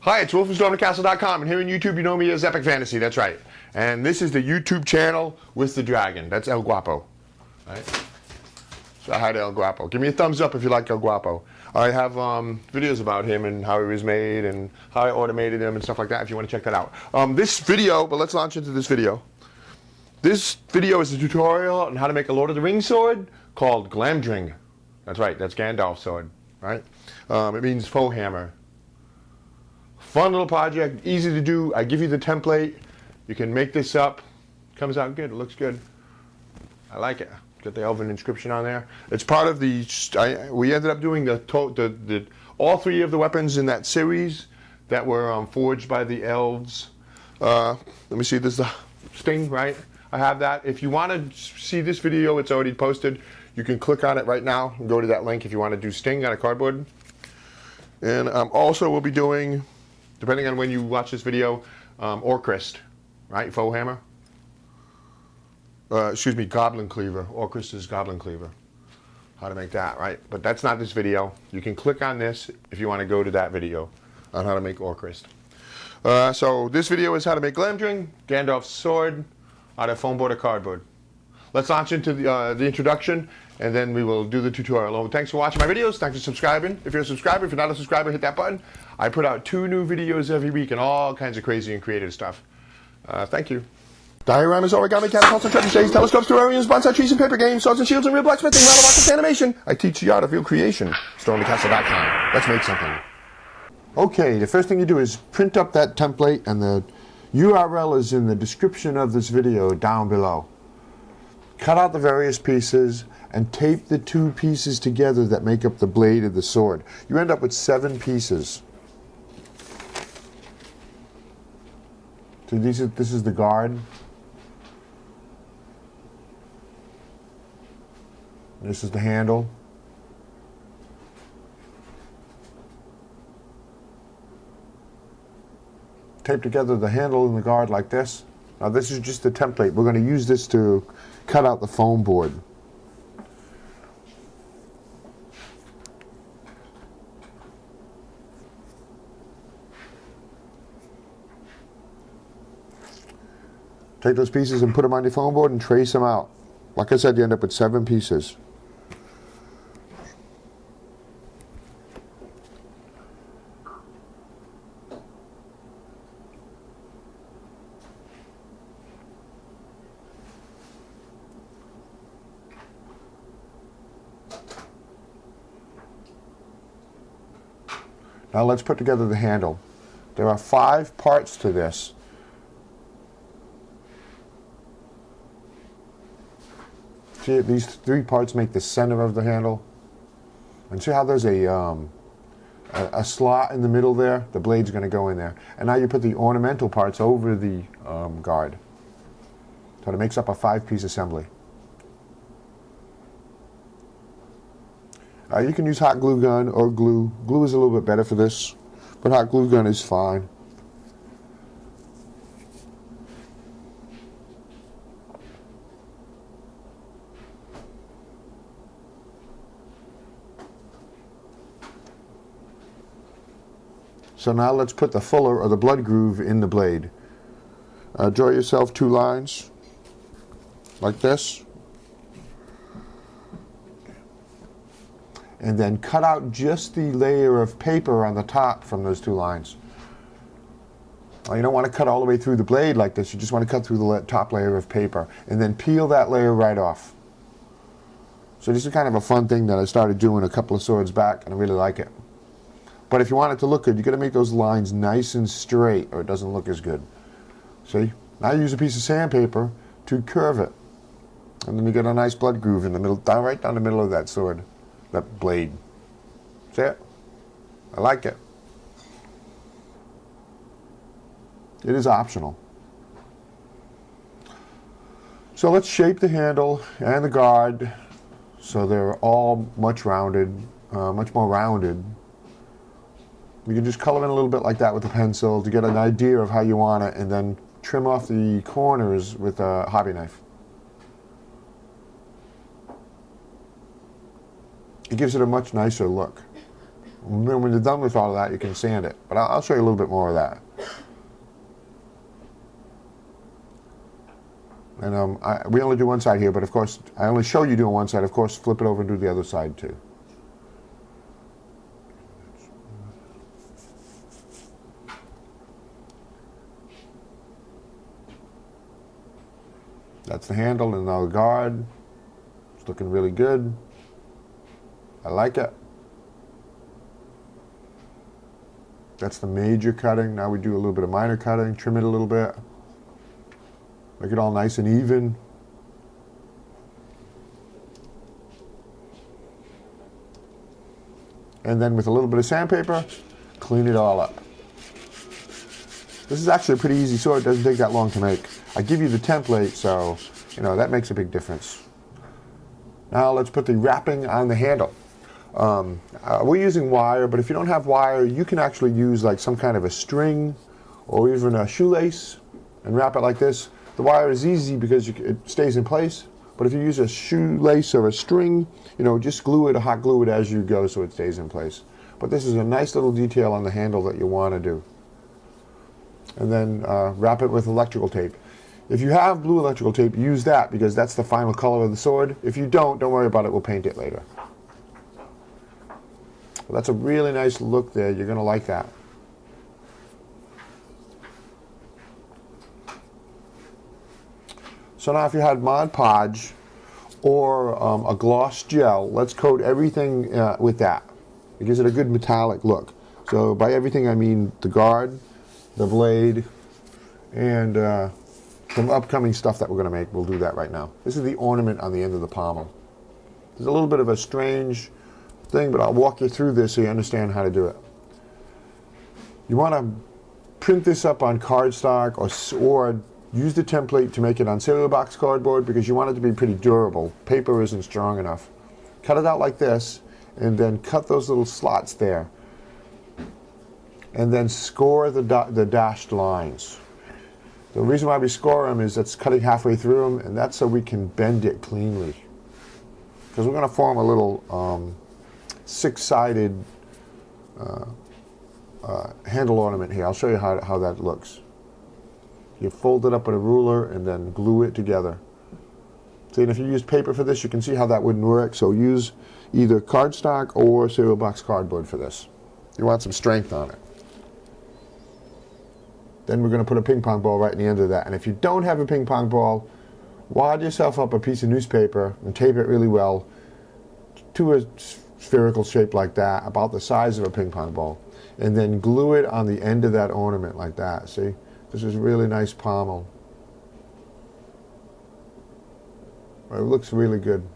Hi, it's Will from stormthecastle.com, and here on YouTube you know me as Epic Fantasy, that's right. And this is the YouTube channel with the dragon. That's El Guapo. Right? So hi to El Guapo. Give me a thumbs up if you like El Guapo. I have videos about him and how he was made and how I automated him and stuff like that if you want to check that out. This video, but let's launch into this video. This video is a tutorial on how to make a Lord of the Rings sword called Glamdring. That's right, that's Gandalf's sword, right? It means faux hammer. Fun little project, easy to do. I give you the template. You can make this up. Comes out good. It looks good. I like it. Got the elven inscription on there. It's part of the. We ended up doing all three of the weapons in that series that were forged by the elves. Let me see. There's the sting, right? I have that. If you want to see this video, it's already posted. You can click on it right now and go to that link if you want to do sting on a cardboard. And also we'll be doing, depending on when you watch this video, Orcrist, right? Faux hammer. Excuse me, goblin cleaver. Orcrist is goblin cleaver. How to make that, right? But that's not this video. You can click on this if you want to go to that video on how to make Orcrist. So this video is how to make Glamdring, Gandalf's sword, out of foamboard or cardboard. Let's launch into the introduction, and then we will do the tutorial. Thanks for watching my videos. Thanks for subscribing. If you're a subscriber, if you're not a subscriber, hit that button. I put out 2 new videos every week and all kinds of crazy and creative stuff. Thank you. Dioramas, origami, catapults, and trebuchets, telescopes, terrariums, bonsai trees, and paper games, swords and shields, and real blacksmithing, rattle rockets, animation. I teach the art of real creation. stormthecastle.com. Let's make something. Okay, the first thing you do is print up that template, and the URL is in the description of this video down below. Cut out the various pieces and tape the 2 pieces together that make up the blade of the sword. You end up with 7 pieces. So this is the guard. This is the handle. Tape together the handle and the guard like this. Now this is just the template. We're going to use this to cut out the foam board. Take those pieces and put them on your foam board and trace them out. Like I said, you end up with 7 pieces. Now let's put together the handle. There are 5 parts to this. See, these 3 parts make the center of the handle. And see how there's a slot in the middle there? The blade's going to go in there. And now you put the ornamental parts over the guard. So it makes up a 5-piece assembly. You can use hot glue gun or glue. Glue is a little bit better for this, but hot glue gun is fine. So now let's put the fuller or the blood groove in the blade. Draw yourself 2 lines like this. And then cut out just the layer of paper on the top from those 2 lines. Well, you don't want to cut all the way through the blade like this. You just want to cut through the top layer of paper and then peel that layer right off. So this is kind of a fun thing that I started doing a couple of swords back, and I really like it. But if you want it to look good, you've got to make those lines nice and straight or it doesn't look as good. See? Now you use a piece of sandpaper to curve it. And then you get a nice blood groove in the middle, right down the middle of that sword. That blade. See it? I like it. It is optional. So let's shape the handle and the guard so they're all much more rounded. You can just color in a little bit like that with a pencil to get an idea of how you want it, and then trim off the corners with a hobby knife. It gives it a much nicer look. And then when you're done with all of that, you can sand it. But I'll show you a little bit more of that. And we only do one side here, but of course, I only show you doing one side. Of course, flip it over and do the other side too. That's the handle and now the guard. It's looking really good. I like it. That's the major cutting. Now we do a little bit of minor cutting, trim it a little bit. Make it all nice and even. And then with a little bit of sandpaper, clean it all up. This is actually a pretty easy sword. It doesn't take that long to make. I give you the template, so you know that makes a big difference. Now let's put the wrapping on the handle. We're using wire, but if you don't have wire, you can actually use like some kind of a string or even a shoelace and wrap it like this. The wire is easy because it stays in place, but if you use a shoelace or a string, you know, just glue it or hot glue it as you go so it stays in place. But this is a nice little detail on the handle that you want to do. And then wrap it with electrical tape. If you have blue electrical tape, use that because that's the final color of the sword. If you don't worry about it, we'll paint it later. Well, that's a really nice look there. You're going to like that. So now if you had Mod Podge or a gloss gel, let's coat everything with that. It gives it a good metallic look. So by everything I mean the guard, the blade, and some upcoming stuff that we're going to make. We'll do that right now. This is the ornament on the end of the pommel. There's a little bit of a strange thing, but I'll walk you through this so you understand how to do it. You want to print this up on cardstock or use the template to make it on cereal box cardboard because you want it to be pretty durable. Paper isn't strong enough. Cut it out like this and then cut those little slots there. And then score the dashed lines. The reason why we score them is that's cutting halfway through them, and that's so we can bend it cleanly. Because we're going to form a little six-sided handle ornament here. I'll show you how that looks. You fold it up with a ruler and then glue it together. See, and if you use paper for this, you can see how that wouldn't work. So use either cardstock or cereal box cardboard for this. You want some strength on it. Then we're going to put a ping pong ball right in the end of that. And if you don't have a ping pong ball, wad yourself up a piece of newspaper and tape it really well to a spherical shape like that, about the size of a ping pong ball. And then glue it on the end of that ornament like that. See? This is really nice pommel. It looks really good.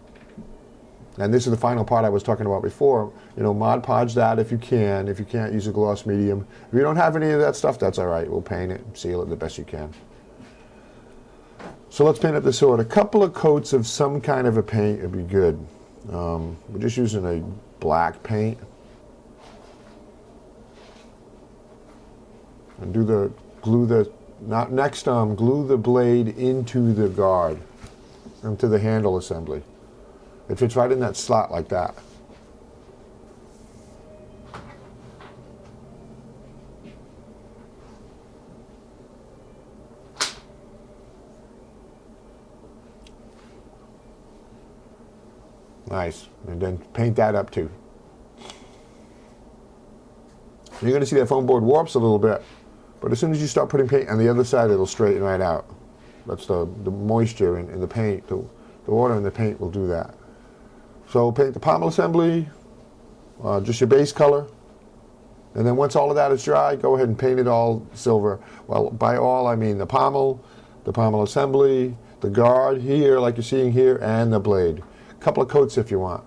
And this is the final part I was talking about before. You know, Mod Podge that if you can. If you can't, use a gloss medium. If you don't have any of that stuff, that's all right. We'll paint it and seal it the best you can. So let's paint up the sword. A couple of coats of some kind of a paint would be good. We're just using a black paint. And glue the blade into the guard, into the handle assembly. It fits right in that slot like that. Nice. And then paint that up too. You're going to see that foam board warps a little bit, but as soon as you start putting paint on the other side, it'll straighten right out. That's the moisture in the paint. The water in the paint will do that. So paint the pommel assembly, just your base color, and then once all of that is dry, go ahead and paint it all silver. Well, by all I mean the pommel assembly, the guard here like you're seeing here, and the blade. A couple of coats if you want.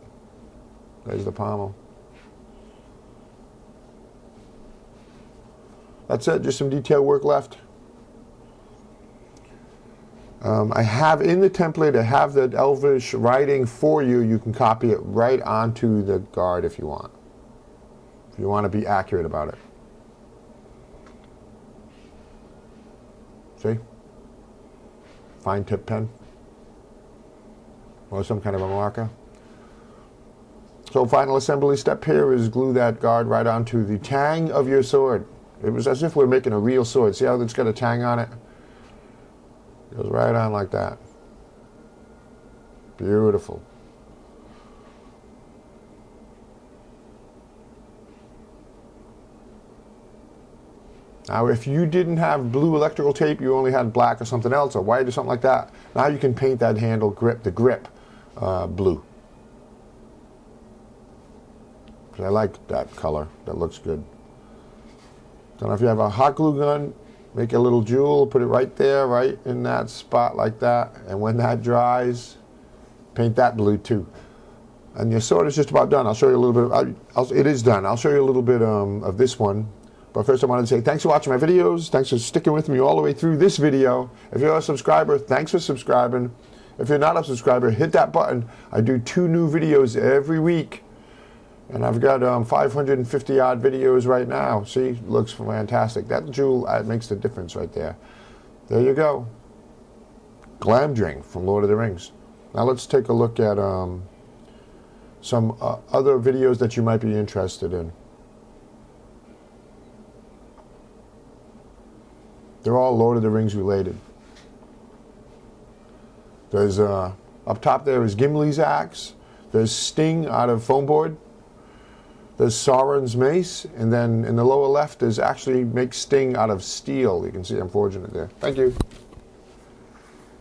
There's the pommel. That's it, just some detail work left. I have in the template, I have the Elvish writing for you. You can copy it right onto the guard if you want. If you want to be accurate about it. See? Fine tip pen. Or some kind of a marker. So final assembly step here is glue that guard right onto the tang of your sword. It was as if we're making a real sword. See how it's got a tang on it? Goes right on like that. Beautiful. Now if you didn't have blue electrical tape, you only had black or something else, or white or something like that, now you can paint that handle grip, the grip, blue. I like that color. That looks good. So if you have a hot glue gun, make a little jewel, put it right there, right in that spot like that. And when that dries, paint that blue too. And your sword is just about done. I'll show you a little bit of, it is done. I'll show you a little bit of this one. But first I wanted to say thanks for watching my videos. Thanks for sticking with me all the way through this video. If you're a subscriber, thanks for subscribing. If you're not a subscriber, hit that button. I do 2 new videos every week. And I've got 550 odd videos right now. See, looks fantastic. That jewel makes the difference right there. There you go. Glamdring from Lord of the Rings. Now let's take a look at some other videos that you might be interested in. They're all Lord of the Rings related. There's, up top there is Gimli's axe. There's Sting out of foamboard. There's Sauron's mace, and then in the lower left is actually make Sting out of steel. You can see I'm forging it there. Thank you.